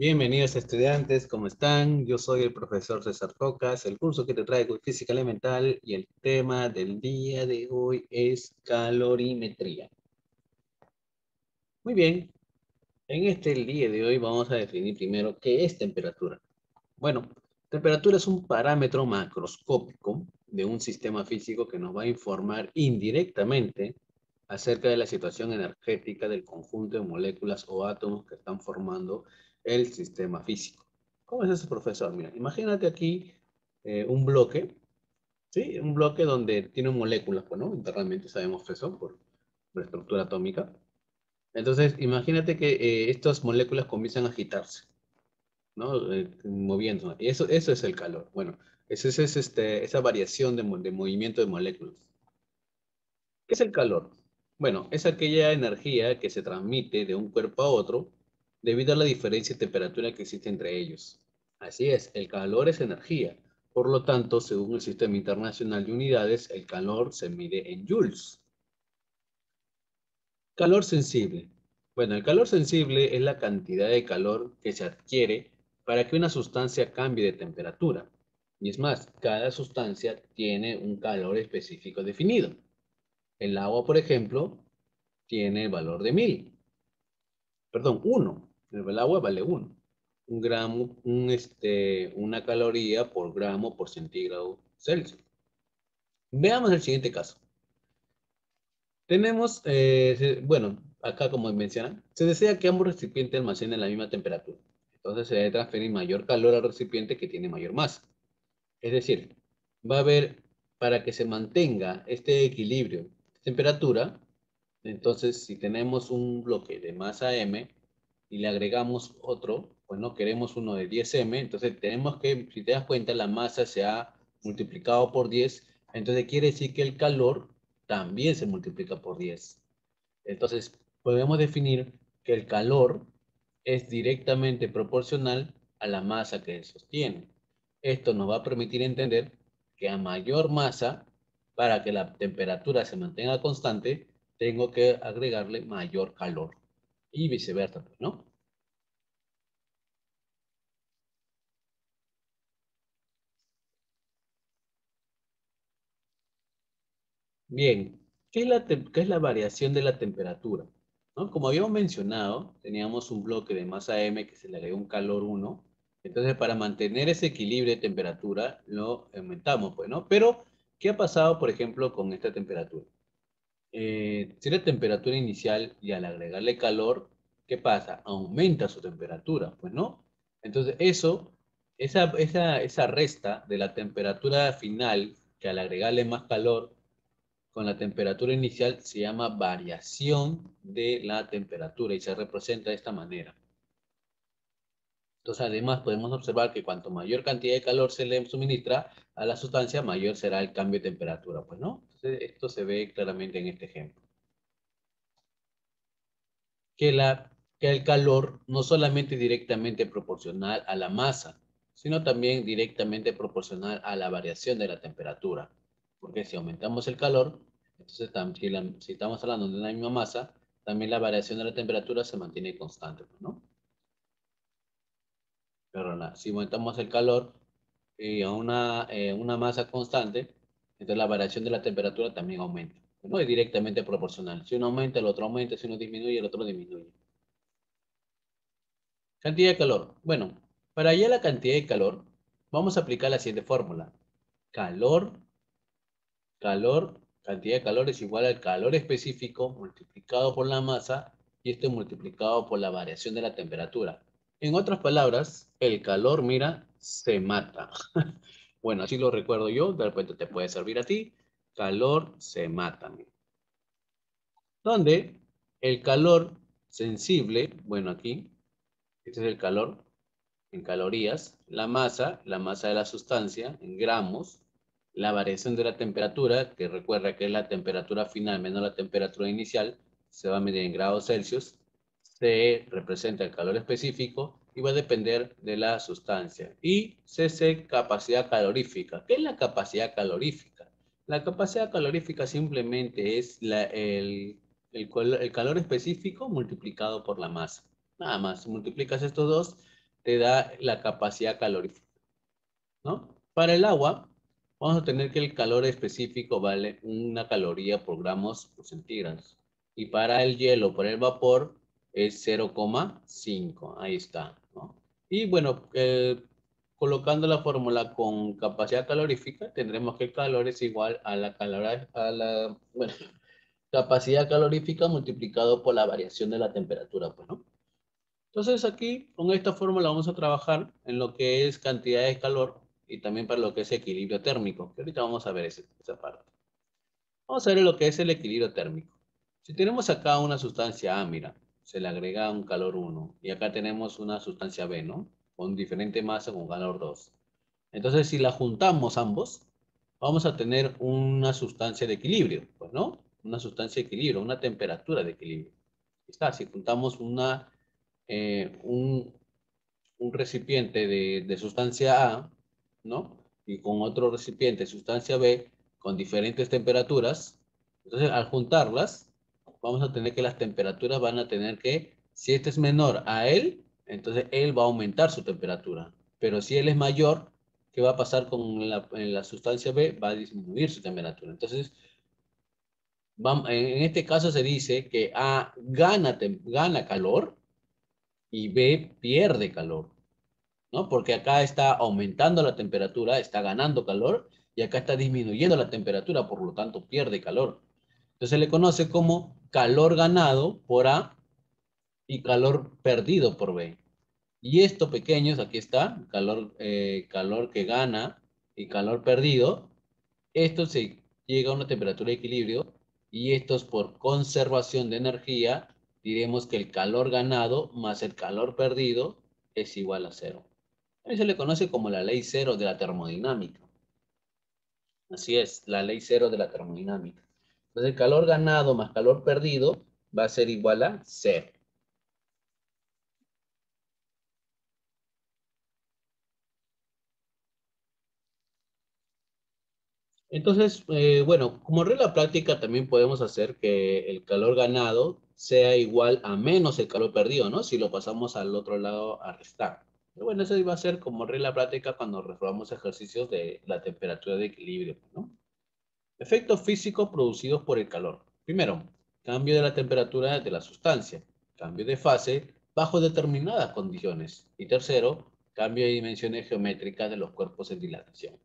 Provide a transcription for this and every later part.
Bienvenidos estudiantes, ¿cómo están? Yo soy el profesor César Rocas, el curso que te traigo física elemental y el tema del día de hoy es calorimetría. Muy bien, en el día de hoy vamos a definir primero qué es temperatura. Bueno, temperatura es un parámetro macroscópico de un sistema físico que nos va a informar indirectamente acerca de la situación energética del conjunto de moléculas o átomos que están formando el sistema físico. ¿Cómo es eso, profesor? Mira, imagínate aquí un bloque, ¿sí? Un bloque donde tiene moléculas, pues, ¿no? Internamente sabemos eso por la estructura atómica. Entonces, imagínate que estas moléculas comienzan a agitarse, ¿no? Moviendo. Y eso es el calor. Bueno, esa variación de movimiento de moléculas. ¿Qué es el calor? Bueno, es aquella energía que se transmite de un cuerpo a otro debido a la diferencia de temperatura que existe entre ellos. Así es, el calor es energía. Por lo tanto, según el Sistema Internacional de Unidades, el calor se mide en joules. Calor sensible. Bueno, el calor sensible es la cantidad de calor que se adquiere para que una sustancia cambie de temperatura. Y es más, cada sustancia tiene un calor específico definido. El agua, por ejemplo, tiene el valor de 1000. Perdón, 1. El agua vale 1. Un gramo, una caloría por gramo por centígrado Celsius. Veamos el siguiente caso. Tenemos, bueno, acá como mencionan, se desea que ambos recipientes almacenen la misma temperatura. Entonces se debe transferir mayor calor al recipiente que tiene mayor masa. Es decir, va a haber, para que se mantenga este equilibrio de temperatura, entonces si tenemos un bloque de masa M y le agregamos otro, pues no queremos uno de 10M, entonces tenemos que, si te das cuenta, la masa se ha multiplicado por 10, entonces quiere decir que el calor también se multiplica por 10. Entonces podemos definir que el calor es directamente proporcional a la masa que sostiene. Esto nos va a permitir entender que a mayor masa, para que la temperatura se mantenga constante, tengo que agregarle mayor calor. Y viceversa, pues, ¿no? Bien, ¿qué es la variación de la temperatura? ¿No? Como habíamos mencionado, teníamos un bloque de masa M que se le agregó un calor 1. Entonces, para mantener ese equilibrio de temperatura, lo aumentamos, pues, ¿no? Pero, ¿qué ha pasado, por ejemplo, con esta temperatura? Si la temperatura inicial y al agregarle calor, ¿qué pasa? Aumenta su temperatura, pues, ¿no? Entonces, esa resta de la temperatura final, que al agregarle más calor, con la temperatura inicial se llama variación de la temperatura y se representa de esta manera. Entonces, además, podemos observar que cuanto mayor cantidad de calor se le suministra a la sustancia, mayor será el cambio de temperatura, pues, ¿no? Entonces, esto se ve claramente en este ejemplo. Que, que el calor no solamente directamente proporcional a la masa, sino también directamente proporcional a la variación de la temperatura. Porque si aumentamos el calor, entonces si estamos hablando de una misma masa, también la variación de la temperatura se mantiene constante, ¿no? Pero si aumentamos el calor a una masa constante, entonces la variación de la temperatura también aumenta. No es directamente proporcional. Si uno aumenta, el otro aumenta. Si uno disminuye, el otro disminuye. Cantidad de calor. Bueno, para hallar la cantidad de calor, vamos a aplicar la siguiente fórmula. Calor, cantidad de calor es igual al calor específico multiplicado por la masa y esto multiplicado por la variación de la temperatura. En otras palabras, el calor, mira, se mata. Bueno, así lo recuerdo yo, de repente te puede servir a ti. Calor se mata. Mira. Donde el calor sensible, bueno, aquí, este es el calor en calorías, la masa de la sustancia en gramos, la variación de la temperatura, que recuerda que es la temperatura final menos la temperatura inicial, se va a medir en grados Celsius, C representa el calor específico y va a depender de la sustancia. Y CC, capacidad calorífica. ¿Qué es la capacidad calorífica? La capacidad calorífica simplemente es el calor específico multiplicado por la masa. Nada más, multiplicas estos dos te da la capacidad calorífica, ¿no? Para el agua, vamos a tener que el calor específico vale 1 caloría por gramos por centígrados. Y para el hielo, por el vapor, es 0,5. Ahí está, ¿no? Y bueno, colocando la fórmula con capacidad calorífica, tendremos que el calor es igual a bueno, capacidad calorífica multiplicado por la variación de la temperatura, pues, ¿no? Entonces aquí, con esta fórmula vamos a trabajar en lo que es cantidad de calor y también para lo que es equilibrio térmico, que ahorita vamos a ver esa parte. Vamos a ver lo que es el equilibrio térmico. Si tenemos acá una sustancia A, mira, se le agrega un calor 1, y acá tenemos una sustancia B, ¿no? Con diferente masa con calor 2. Entonces, si la juntamos ambos, vamos a tener una sustancia de equilibrio, pues, ¿no? Una sustancia de equilibrio, una temperatura de equilibrio. Está, si juntamos un recipiente de sustancia A, ¿no? Y con otro recipiente de sustancia B con diferentes temperaturas, entonces al juntarlas, vamos a tener que las temperaturas van a tener que, si este es menor a él, entonces él va a aumentar su temperatura. Pero si él es mayor, ¿qué va a pasar con la sustancia B? Va a disminuir su temperatura. Entonces, en este caso se dice que A gana calor y B pierde calor, ¿no? Porque acá está aumentando la temperatura, está ganando calor, y acá está disminuyendo la temperatura, por lo tanto pierde calor. Entonces se le conoce como calor ganado por A y calor perdido por B. Y esto, pequeños, aquí está, calor que gana y calor perdido. Esto se llega a una temperatura de equilibrio, y esto es por conservación de energía. Diremos que el calor ganado más el calor perdido es igual a cero. A eso se le conoce como la ley cero de la termodinámica. Así es, la ley cero de la termodinámica. Entonces el calor ganado más calor perdido va a ser igual a cero. Entonces, bueno, como regla práctica también podemos hacer que el calor ganado sea igual a menos el calor perdido, ¿no? Si lo pasamos al otro lado a restar. Pero bueno, eso iba a ser como regla práctica cuando resolvamos ejercicios de la temperatura de equilibrio, ¿no? Efectos físicos producidos por el calor. Primero, cambio de la temperatura de la sustancia. Cambio de fase bajo determinadas condiciones. Y tercero, cambio de dimensiones geométricas de los cuerpos en dilatación.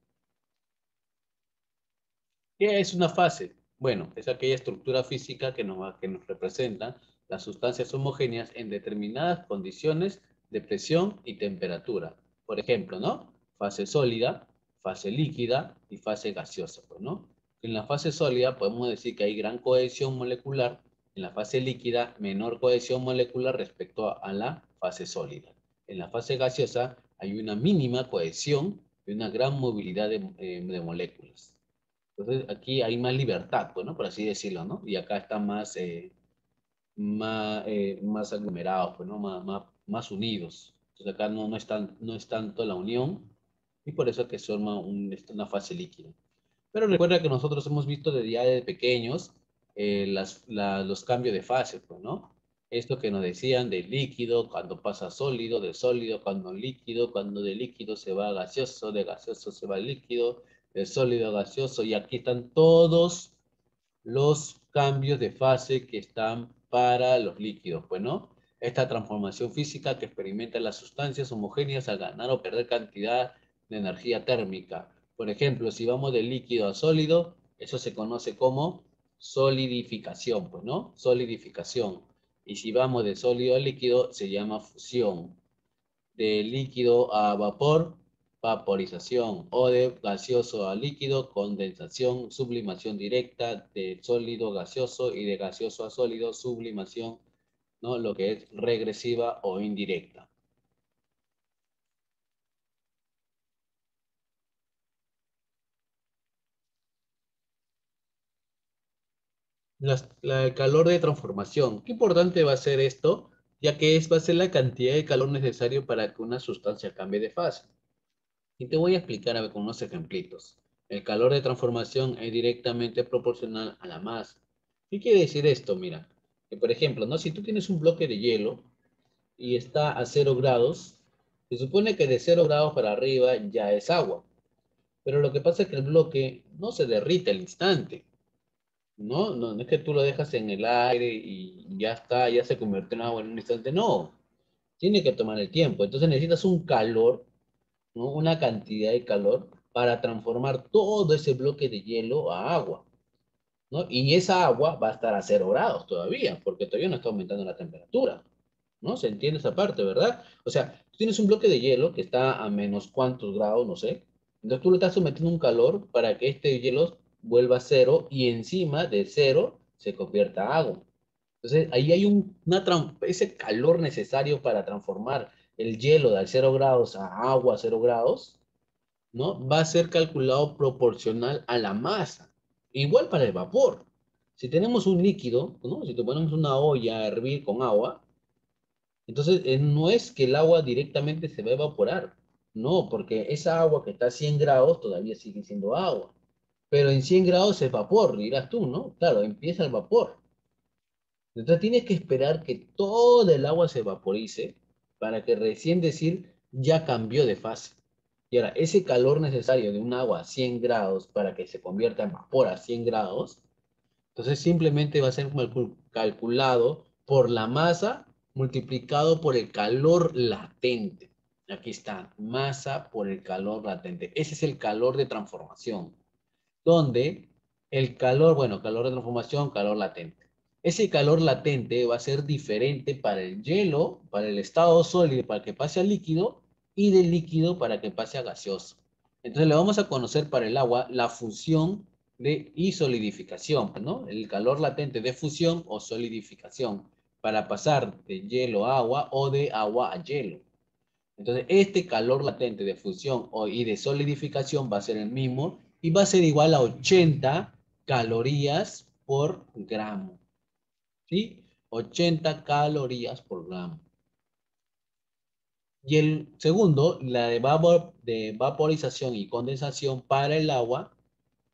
¿Qué es una fase? Bueno, es aquella estructura física que nos representa las sustancias homogéneas en determinadas condiciones de presión y temperatura. Por ejemplo, ¿no? Fase sólida, fase líquida y fase gaseosa, pues, ¿no? En la fase sólida podemos decir que hay gran cohesión molecular, en la fase líquida menor cohesión molecular respecto a la fase sólida. En la fase gaseosa hay una mínima cohesión y una gran movilidad de moléculas. Entonces aquí hay más libertad, pues, ¿no? Por así decirlo, ¿no? Y acá están más aglomerados, pues, ¿no? Más unidos. Entonces acá no es tanto la unión, y por eso es que forma una fase líquida. Pero recuerda que nosotros hemos visto desde ya de pequeños los cambios de fase, pues, ¿no? Esto que nos decían de líquido cuando pasa a sólido, de sólido cuando líquido, cuando de líquido se va a gaseoso, de gaseoso se va a líquido, de sólido a gaseoso, y aquí están todos los cambios de fase que están para los líquidos, pues, ¿no? Esta transformación física que experimentan las sustancias homogéneas al ganar o perder cantidad de energía térmica. Por ejemplo, si vamos de líquido a sólido, eso se conoce como solidificación, pues, ¿no? Solidificación. Y si vamos de sólido a líquido, se llama fusión. De líquido a vapor, vaporización, o de gaseoso a líquido, condensación, sublimación directa, de sólido a gaseoso y de gaseoso a sólido, sublimación, ¿no? Lo que es regresiva o indirecta. El calor de transformación. Qué importante va a ser esto, ya que va a ser la cantidad de calor necesario para que una sustancia cambie de fase. Y te voy a explicar a ver con unos ejemplitos. El calor de transformación es directamente proporcional a la masa. ¿Qué quiere decir esto? Mira, que por ejemplo, ¿no? Si tú tienes un bloque de hielo y está a 0 grados, Se supone que de 0 grados para arriba ya es agua. Pero lo que pasa es que el bloque no se derrite al instante. No es que tú lo dejas en el aire y ya está, ya se convierte en agua en un instante. No, tiene que tomar el tiempo. Entonces necesitas un calor, ¿no? Una cantidad de calor para transformar todo ese bloque de hielo a agua, ¿no? Y esa agua va a estar a 0 grados todavía, porque todavía no está aumentando la temperatura, ¿no? Se entiende esa parte, ¿verdad? O sea, tú tienes un bloque de hielo que está a menos cuántos grados, no sé. Entonces tú le estás sometiendo un calor para que este hielo vuelva a 0 y encima de 0 se convierta a agua. Entonces ahí hay ese calor necesario para transformar el hielo de 0 grados a agua a 0 grados, ¿no? Va a ser calculado proporcional a la masa. Igual para el vapor. Si tenemos un líquido, ¿no? Si te ponemos una olla a hervir con agua, entonces no es que el agua directamente se va a evaporar. No, porque esa agua que está a 100 grados todavía sigue siendo agua. Pero en 100 grados es vapor, dirás tú, ¿no? Claro, empieza el vapor. Entonces tienes que esperar que toda el agua se vaporice para que recién decir ya cambió de fase. Y ahora, ese calor necesario de un agua a 100 grados para que se convierta en vapor a 100 grados, entonces simplemente va a ser calculado por la masa multiplicado por el calor latente. Aquí está, masa por el calor latente. Ese es el calor de transformación donde el calor, bueno, calor de transformación, calor latente. Ese calor latente va a ser diferente para el hielo, para el estado sólido, para que pase a líquido, y del líquido para que pase a gaseoso. Entonces le vamos a conocer para el agua la fusión y solidificación, ¿no? El calor latente de fusión o solidificación, para pasar de hielo a agua o de agua a hielo. Entonces, este calor latente de fusión y de solidificación va a ser el mismo y va a ser igual a 80 calorías por gramo. ¿Sí? 80 calorías por gramo. Y el segundo, la de vaporización y condensación para el agua,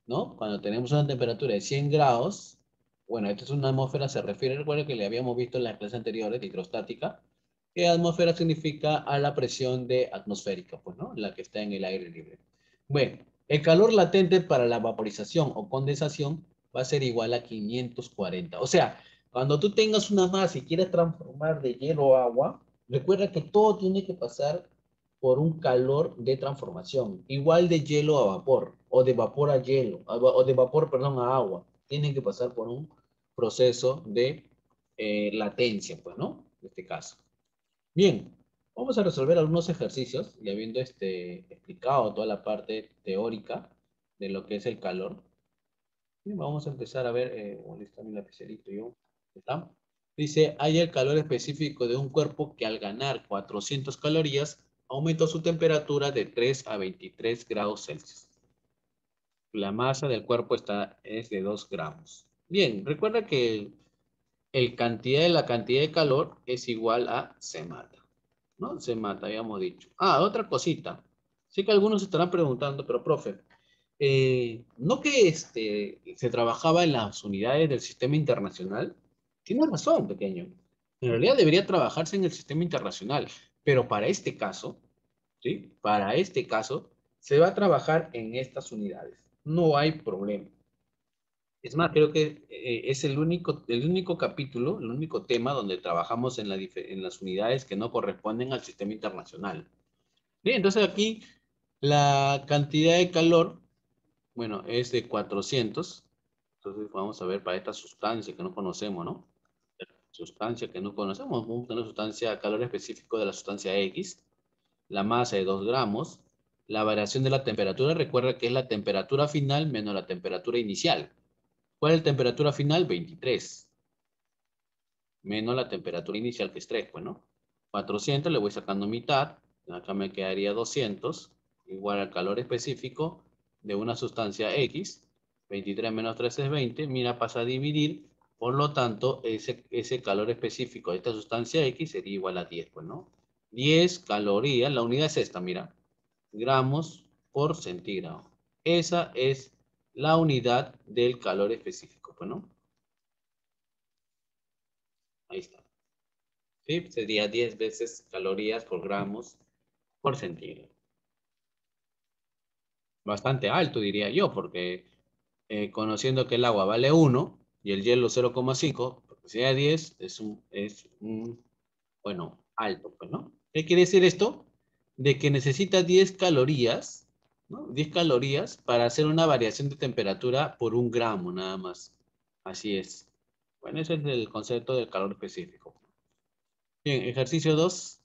¿no? Cuando tenemos una temperatura de 100 grados, bueno, esto es una atmósfera, se refiere, recuerda que le habíamos visto en las clases anteriores de hidrostática, que atmósfera significa a la presión de atmosférica, pues, ¿no? La que está en el aire libre. Bueno, el calor latente para la vaporización o condensación va a ser igual a 540. O sea, cuando tú tengas una masa y quieras transformar de hielo a agua, recuerda que todo tiene que pasar por un calor de transformación, igual de hielo a vapor, o de vapor a hielo, o de vapor, perdón, a agua. Tienen que pasar por un proceso de latencia, pues, ¿no? En este caso. Bien, vamos a resolver algunos ejercicios, y habiendo explicado toda la parte teórica de lo que es el calor. Bien, vamos a empezar a ver, está mi lapicero yo. ¿Está? Dice, hay el calor específico de un cuerpo que al ganar 400 calorías aumentó su temperatura de 3 a 23 grados Celsius. La masa del cuerpo es de 2 gramos. Bien, recuerda que la cantidad de calor es igual a C mata, ¿no? C mata, habíamos dicho. Ah, otra cosita. Sé que algunos estarán preguntando, pero profe, ¿no que se trabajaba en las unidades del sistema internacional? Tienes razón, pequeño. En realidad debería trabajarse en el sistema internacional, pero para este caso, ¿sí? Para este caso, se va a trabajar en estas unidades. No hay problema. Es más, creo que es el único capítulo, el único tema donde trabajamos en las unidades que no corresponden al sistema internacional. Bien, entonces aquí la cantidad de calor, bueno, es de 400. Entonces vamos a ver para esta sustancia que no conocemos, ¿no? Sustancia que no conocemos, vamos a tener sustancia, calor específico de la sustancia X, la masa de 2 gramos, la variación de la temperatura, recuerda que es la temperatura final menos la temperatura inicial. ¿Cuál es la temperatura final? 23. Menos la temperatura inicial que es 3, pues, ¿no? 400, le voy sacando mitad. Acá me quedaría 200, igual al calor específico de una sustancia X. 23 menos 3 es 20. Mira, pasa a dividir. Por lo tanto, ese calor específico de esta sustancia X sería igual a 10, pues, ¿no? 10 calorías. La unidad es esta, mira. Gramos por centígrado. Esa es la unidad del calor específico, pues, ¿no? Ahí está. ¿Sí? Sería 10 veces calorías por gramos por centígrado. Bastante alto, diría yo, porque conociendo que el agua vale 1 y el hielo 0,5, porque si hay 10 bueno, alto, pues, ¿no? ¿Qué quiere decir esto? De que necesita 10 calorías, ¿no? 10 calorías para hacer una variación de temperatura por 1 gramo nada más. Así es. Bueno, ese es el concepto del calor específico. Bien, ejercicio 2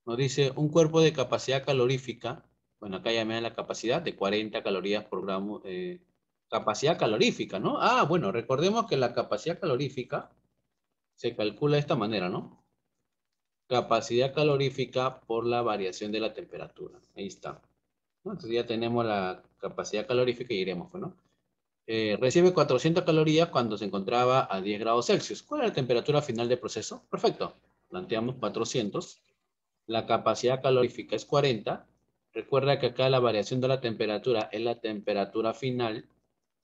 nos dice un cuerpo de capacidad calorífica. Bueno, acá ya me da la capacidad de 40 calorías por gramo. Capacidad calorífica, ¿no? Ah, bueno, recordemos que la capacidad calorífica se calcula de esta manera, ¿no? Capacidad calorífica por la variación de la temperatura. Ahí está, ¿no? Entonces ya tenemos la capacidad calorífica y iremos, pues, ¿no? Recibe 400 calorías cuando se encontraba a 10 grados Celsius. ¿Cuál es la temperatura final del proceso? Perfecto. Planteamos 400. La capacidad calorífica es 40. Recuerda que acá la variación de la temperatura es la temperatura final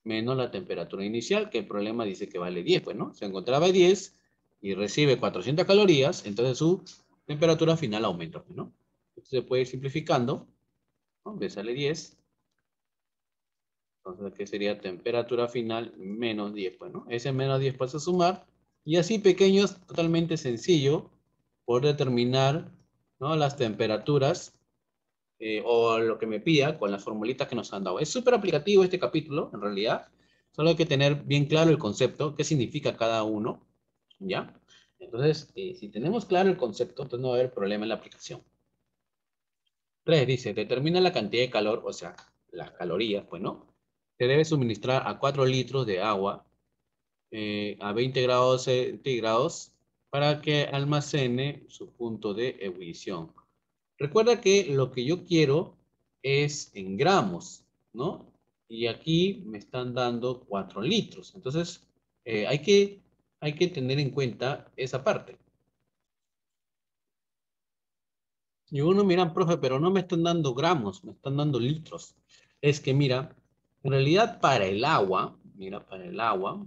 menos la temperatura inicial, que el problema dice que vale 10, pues, ¿no? Se encontraba a 10 y recibe 400 calorías, entonces su temperatura final aumenta, pues, ¿no? Esto se puede ir simplificando, ¿no? Me sale 10, entonces, ¿qué sería temperatura final menos 10, pues, ¿no? Ese menos 10 pasa a sumar, y así pequeños, totalmente sencillo, por determinar, ¿no? Las temperaturas o lo que me pida con las formulitas que nos han dado. Es súper aplicativo este capítulo, en realidad. Solo hay que tener bien claro el concepto, qué significa cada uno, ¿ya? Entonces, si tenemos claro el concepto, entonces no va a haber problema en la aplicación. 3 dice, determina la cantidad de calor, o sea, las calorías, pues, ¿no? Se debe suministrar a 4 litros de agua a 20 grados centígrados para que almacene su punto de ebullición. Recuerda que lo que yo quiero es en gramos, ¿no? Y aquí me están dando 4 litros. Entonces, hay que tener en cuenta esa parte. Y uno mira, profe, pero no me están dando gramos, me están dando litros. Es que mira, en realidad para el agua, mira, para el agua,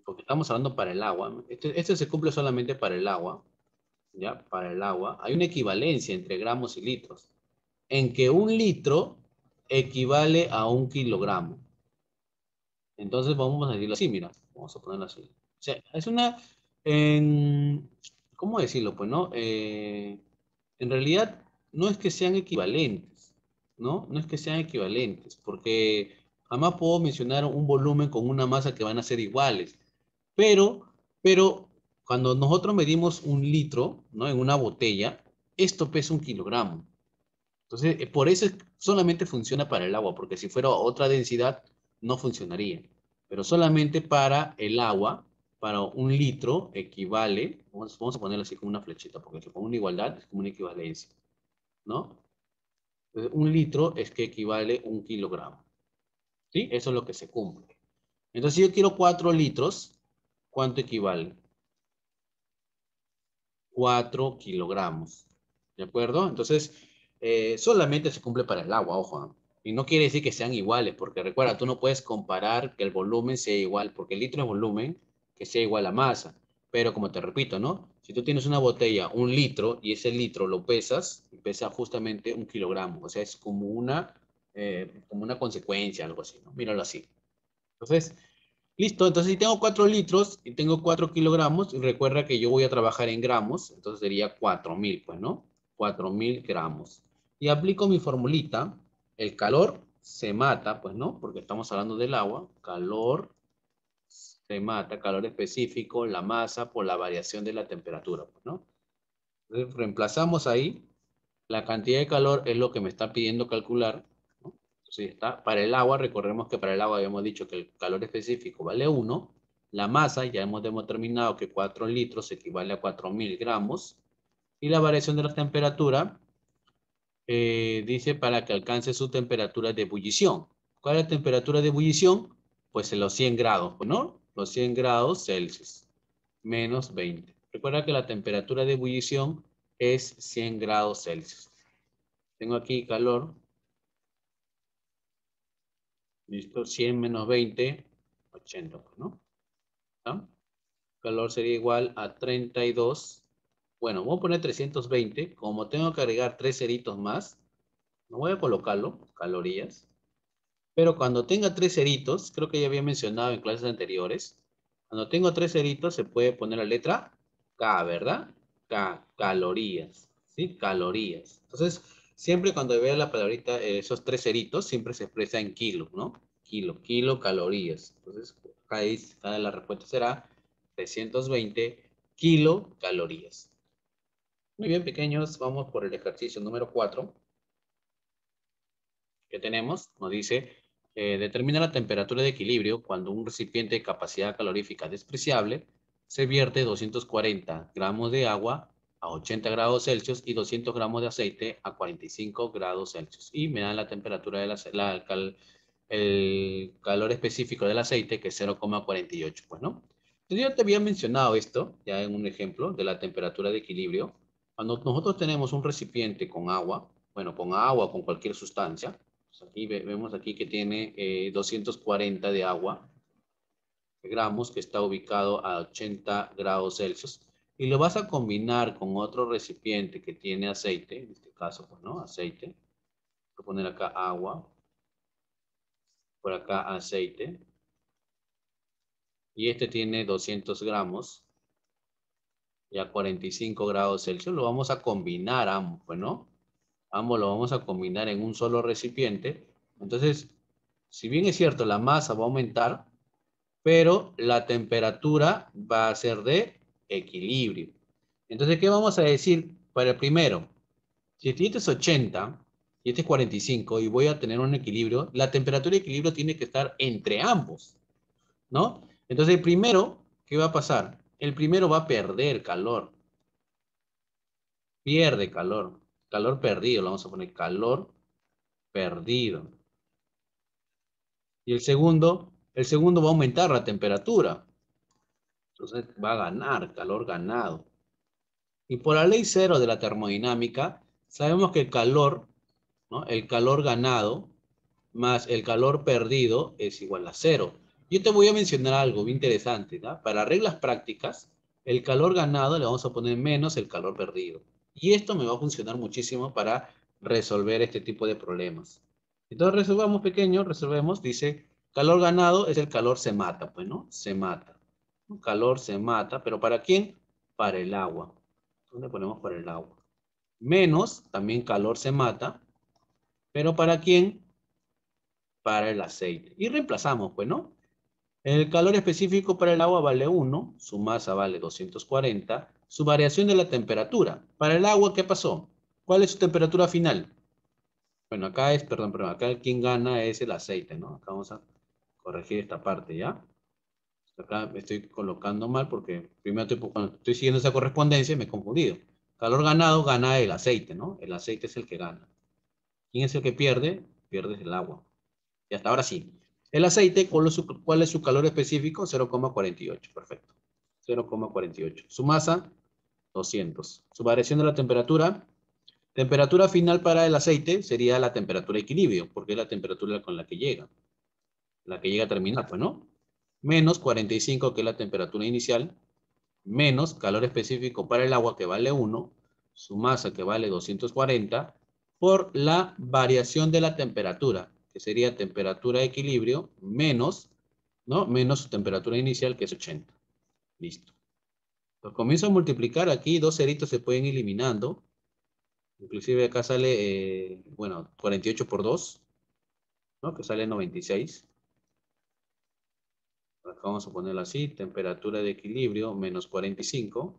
porque estamos hablando para el agua, este se cumple solamente para el agua, ¿ya? Para el agua, hay una equivalencia entre gramos y litros, en que 1 litro equivale a 1 kilogramo. Entonces vamos a decirlo así, mira, vamos a ponerlo así. O sea, es una, en, ¿cómo decirlo? Pues no, en realidad no es que sean equivalentes, ¿no? No es que sean equivalentes, porque jamás puedo mencionar un volumen con una masa que van a ser iguales. Pero cuando nosotros medimos 1 litro, ¿no? En una botella, esto pesa 1 kilogramo. Entonces, por eso solamente funciona para el agua, porque si fuera otra densidad, no funcionaría. Pero solamente para el agua, para 1 litro equivale, vamos a ponerlo así como una flechita, porque si pongo una igualdad es como una equivalencia, ¿no? Entonces, 1 litro es que equivale a 1 kilogramo, ¿sí? Eso es lo que se cumple. Entonces, si yo quiero 4 litros, ¿cuánto equivale? 4 kilogramos. ¿De acuerdo? Entonces, solamente se cumple para el agua, ojo. ¿Eh? Y no quiere decir que sean iguales, porque recuerda, tú no puedes comparar que el volumen sea igual, porque el litro es volumen, que sea igual a masa. Pero como te repito, ¿no? Si tú tienes una botella, 1 litro, y ese litro lo pesas, pesa justamente 1 kilogramo. O sea, es como una consecuencia, algo así, ¿no? Míralo así. Entonces, listo, entonces si tengo 4 litros y tengo 4 kilogramos, y recuerda que yo voy a trabajar en gramos, entonces sería 4000, pues, ¿no? 4000 gramos. Y aplico mi formulita, el calor se mata, pues, ¿no? Porque estamos hablando del agua, calor se mata, calor específico, la masa por la variación de la temperatura, pues, ¿no? Entonces reemplazamos ahí, la cantidad de calor es lo que me está pidiendo calcular, ¿no? Sí, está. Para el agua, recordemos que para el agua habíamos dicho que el calor específico vale 1. La masa, ya hemos determinado que 4 litros equivale a 4000 gramos. Y la variación de la temperatura dice para que alcance su temperatura de ebullición. ¿Cuál es la temperatura de ebullición? Pues en los 100 grados, ¿no? Los 100 grados Celsius, menos 20. Recuerda que la temperatura de ebullición es 100 grados Celsius. Tengo aquí calor. Listo, 100 menos 20, 80, pues, ¿no? ¿Ah? Calor sería igual a 32 Bueno, voy a poner 320. Como tengo que agregar 3 ceritos más, no voy a colocarlo, calorías. Pero cuando tenga 3 ceritos, creo que ya había mencionado en clases anteriores, cuando tengo 3 ceritos se puede poner la letra K, ¿verdad? K, calorías, ¿sí? Calorías. Entonces, siempre cuando vea la palabrita, esos 3 ceritos, siempre se expresa en kilo, ¿no? Kilo, calorías. Entonces, acá la respuesta será 320 kilocalorías. Muy bien, pequeños, vamos por el ejercicio número 4. Que tenemos, nos dice, determina la temperatura de equilibrio cuando un recipiente de capacidad calorífica despreciable se vierte 240 gramos de agua a 80 grados Celsius y 200 gramos de aceite a 45 grados Celsius. Y me dan la temperatura de el calor específico del aceite, que es 0,48. Pues, ¿no? Entonces, yo te había mencionado esto, ya en un ejemplo de la temperatura de equilibrio. Cuando nosotros tenemos un recipiente con agua, bueno, con agua o con cualquier sustancia, pues aquí vemos aquí que tiene 240 de agua, gramos, que está ubicado a 80 grados Celsius, y lo vas a combinar con otro recipiente que tiene aceite, en este caso, pues, ¿no? Aceite. Voy a poner acá agua, por acá aceite, y este tiene 200 gramos, y a 45 grados Celsius. Lo vamos a combinar ambos, pues, ¿no? Ambos lo vamos a combinar en un solo recipiente. Entonces, si bien es cierto, la masa va a aumentar, pero la temperatura va a ser de equilibrio. Entonces, ¿qué vamos a decir para el primero? Si este es 80 y este es 45 y voy a tener un equilibrio, la temperatura de equilibrio tiene que estar entre ambos, ¿no? Entonces, el primero, ¿qué va a pasar? El primero va a perder calor. Pierde calor. Calor perdido, lo vamos a poner calor perdido. Y el segundo va a aumentar la temperatura. Entonces va a ganar, calor ganado. Y por la ley cero de la termodinámica, sabemos que el calor, ¿no? El calor ganado más el calor perdido es igual a cero. Yo te voy a mencionar algo bien interesante, ¿no? Para reglas prácticas, el calor ganado le vamos a poner menos el calor perdido. Y esto me va a funcionar muchísimo para resolver este tipo de problemas. Entonces resolvamos pequeño, resolvemos, dice, calor ganado es el calor se mata, pues, ¿no? Se mata. Calor se mata, pero ¿para quién? Para el agua. ¿Dónde ponemos para el agua? Menos, también calor se mata, pero ¿para quién? Para el aceite. Y reemplazamos, pues, ¿no? El calor específico para el agua vale 1, su masa vale 240, su variación de la temperatura. Para el agua, ¿qué pasó? ¿Cuál es su temperatura final? Bueno, acá es, perdón, acá quien gana es el aceite, ¿no? Acá vamos a corregir esta parte, ¿ya? Acá me estoy colocando mal porque primero cuando estoy siguiendo esa correspondencia me he confundido. Calor ganado gana el aceite, ¿no? El aceite es el que gana. ¿Quién es el que pierde? Pierde el agua. Y hasta ahora sí. El aceite, ¿cuál es su calor específico? 0,48. Perfecto. 0,48. Su masa, 200. Su variación de la temperatura. Temperatura final para el aceite sería la temperatura de equilibrio, porque es la temperatura con la que llega. La que llega a terminar, pues, ¿no? Menos 45, que es la temperatura inicial. Menos calor específico para el agua, que vale 1. Su masa, que vale 240. Por la variación de la temperatura, que sería temperatura de equilibrio, menos, ¿no? Menos su temperatura inicial, que es 80. Listo. Lo comienzo a multiplicar aquí, dos ceritos se pueden ir eliminando. Inclusive acá sale, bueno, 48 por 2, ¿no? Que sale 96. Acá vamos a ponerlo así, temperatura de equilibrio menos 45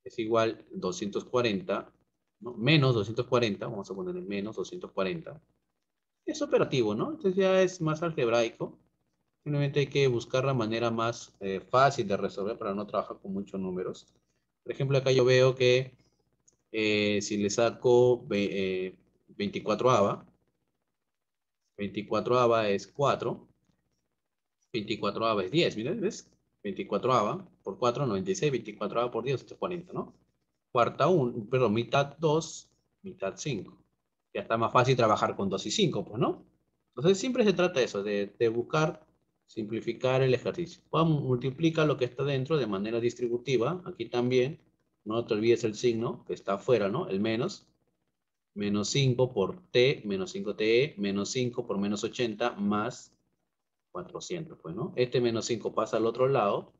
es igual 240, ¿no? Menos 240, vamos a ponerle menos 240. Es operativo, ¿no? Entonces ya es más algebraico. Simplemente hay que buscar la manera más fácil de resolver para no trabajar con muchos números. Por ejemplo, acá yo veo que si le saco 24ava, 24ava es 4, 24ava es 10, ¿miren? ¿Ves? 24ava por 4, 96, 24ava por 10, 40, ¿no? Cuarta 1, perdón, mitad 2, mitad 5. Ya está más fácil trabajar con 2 y 5, pues, ¿no? Entonces siempre se trata de eso, de buscar simplificar el ejercicio. Multiplica lo que está dentro de manera distributiva, aquí también, No te olvides el signo que está afuera, ¿no? El menos. Menos 5 por T, menos 5TE, menos 5 por menos 80, más 400, pues, ¿no? Este menos 5 pasa al otro lado,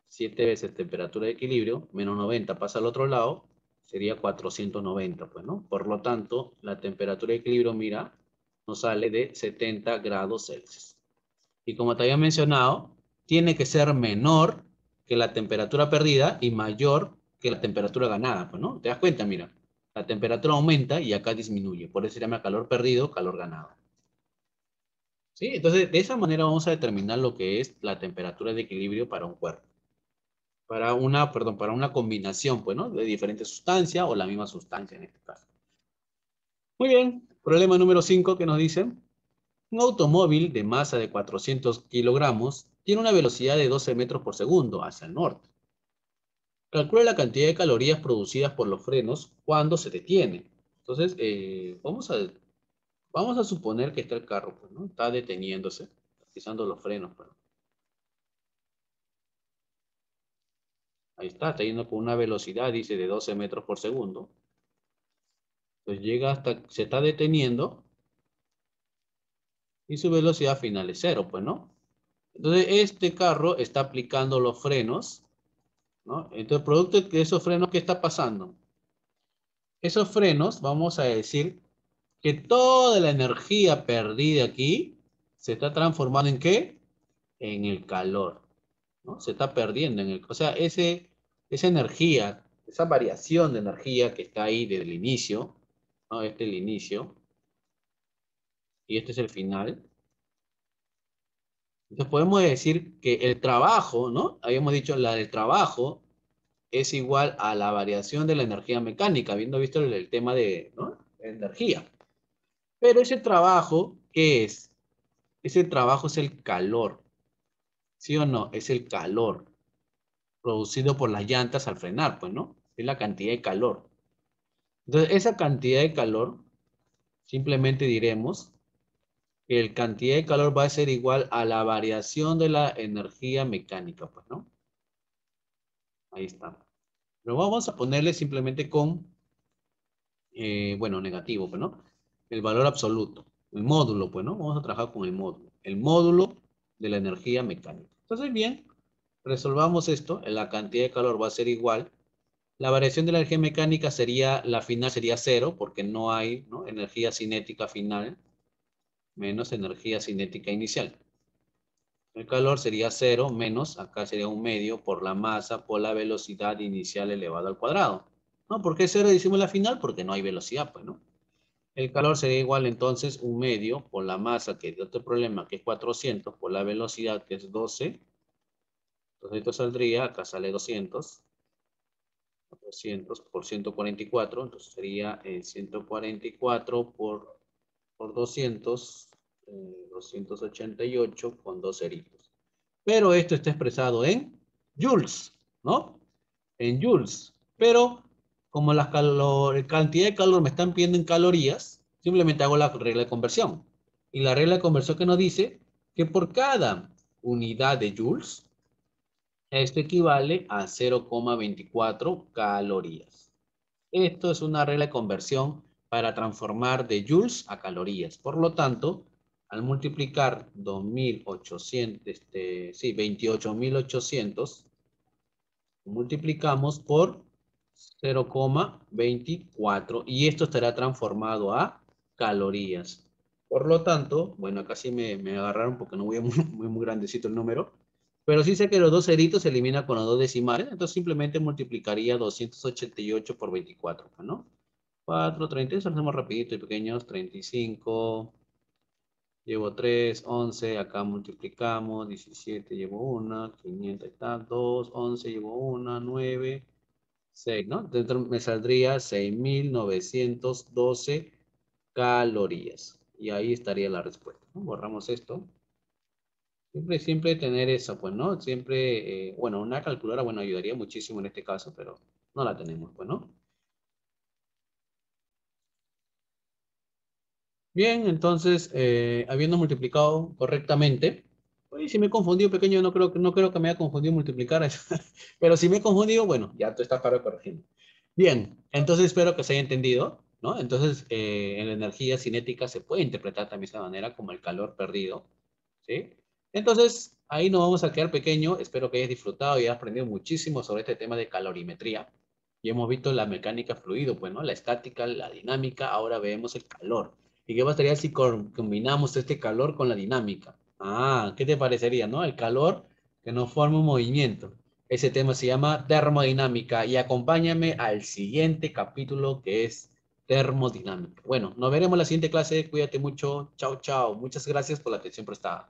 7 veces temperatura de equilibrio, menos 90 pasa al otro lado, sería 490, pues, ¿no? Por lo tanto, la temperatura de equilibrio, mira, nos sale de 70 grados Celsius. Y como te había mencionado, tiene que ser menor que la temperatura perdida y mayor que la temperatura ganada, pues, ¿no? ¿Te das cuenta? Mira, la temperatura aumenta y acá disminuye. Por eso se llama calor perdido, calor ganado. ¿Sí? Entonces, de esa manera vamos a determinar lo que es la temperatura de equilibrio para un cuerpo. Para una combinación, pues, ¿no? De diferentes sustancias o la misma sustancia en este caso. Muy bien. Problema número 5 que nos dicen. Un automóvil de masa de 400 kilogramos tiene una velocidad de 12 metros por segundo hacia el norte. Calcula la cantidad de calorías producidas por los frenos cuando se detiene. Entonces, vamos a suponer que está el carro, pues, ¿no? Está deteniéndose, está pisando los frenos, pues. Ahí está yendo con una velocidad, dice, de 12 metros por segundo. Entonces llega hasta, se está deteniendo y su velocidad final es cero, pues, ¿no? Entonces, este carro está aplicando los frenos, ¿no? Entonces, producto de esos frenos, ¿qué está pasando? Esos frenos, vamos a decir que toda la energía perdida aquí se está transformando ¿en qué? En el calor, ¿no? Se está perdiendo en el, o sea, esa energía, esa variación de energía que está ahí desde el inicio, ¿no? Este es el inicio y este es el final. Entonces podemos decir que el trabajo, ¿no? Habíamos dicho la del trabajo es igual a la variación de la energía mecánica, habiendo visto el tema de, ¿no? Energía. Pero ese trabajo, ¿qué es? Ese trabajo es el calor, ¿sí o no? Es el calor producido por las llantas al frenar, pues, ¿no? Es la cantidad de calor. Entonces, esa cantidad de calor, simplemente diremos que el cantidad de calor va a ser igual a la variación de la energía mecánica, pues, ¿no? Ahí está. Pero vamos a ponerle simplemente con, bueno, negativo, pues, ¿no? El valor absoluto, el módulo, pues, ¿no? Vamos a trabajar con el módulo de la energía mecánica. Entonces, bien, resolvamos esto, la cantidad de calor va a ser igual. La variación de la energía mecánica sería, la final sería cero, porque no hay, ¿no? Energía cinética final menos energía cinética inicial. El calor sería cero menos, acá sería un medio por la masa por la velocidad inicial elevada al cuadrado. ¿No? ¿Por qué cero decimos la final? Porque no hay velocidad, pues, ¿no? El calor sería igual entonces un medio por la masa, que es de otro problema, que es 400, por la velocidad, que es 12. Entonces esto saldría, acá sale 200 por 144, entonces sería 144 por 200, 288 con dos ceritos. Pero esto está expresado en joules, ¿no? En joules. Pero como la cantidad de calor me están pidiendo en calorías, simplemente hago la regla de conversión. Y la regla de conversión que nos dice que por cada unidad de joules, esto equivale a 0,24 calorías. Esto es una regla de conversión para transformar de joules a calorías. Por lo tanto, al multiplicar 2.800, sí, 28.800, multiplicamos por 0,24 y esto estará transformado a calorías. Por lo tanto, bueno, acá sí me agarraron porque no voy a muy grandecito el número, pero sí sé que los dos ceritos se eliminan con los dos decimales, entonces simplemente multiplicaría 288 por 24, ¿no? 4, 30, eso lo hacemos rapidito y pequeños, 35, llevo 3, 11, acá multiplicamos, 17 llevo 1, 500 está, 2, 11 llevo 1, 9, 6, ¿no? Dentro me saldría 6.912 calorías. Y ahí estaría la respuesta, ¿no? Borramos esto. Siempre tener eso, pues, ¿no? Siempre, bueno, una calculadora, bueno, ayudaría muchísimo en este caso, pero no la tenemos, pues, ¿no? Bien, entonces, habiendo multiplicado correctamente, Oye, si me he confundido, pequeño, no creo que me haya confundido multiplicar eso. Pero si me he confundido, bueno, ya tú estás para corregirme. Bien, entonces espero que se haya entendido, ¿no? Entonces, en la energía cinética se puede interpretar también de esa manera como el calor perdido, ¿sí? Entonces, ahí nos vamos a quedar pequeño. Espero que hayas disfrutado y hayas aprendido muchísimo sobre este tema de calorimetría. Y hemos visto la mecánica fluido, pues, ¿no? La estática, la dinámica, ahora vemos el calor. ¿Y qué pasaría si combinamos este calor con la dinámica? Ah, ¿qué te parecería, no? El calor que nos forma un movimiento. Ese tema se llama termodinámica y acompáñame al siguiente capítulo que es termodinámica. Bueno, nos veremos en la siguiente clase. Cuídate mucho. Chao, chao. Muchas gracias por la atención prestada.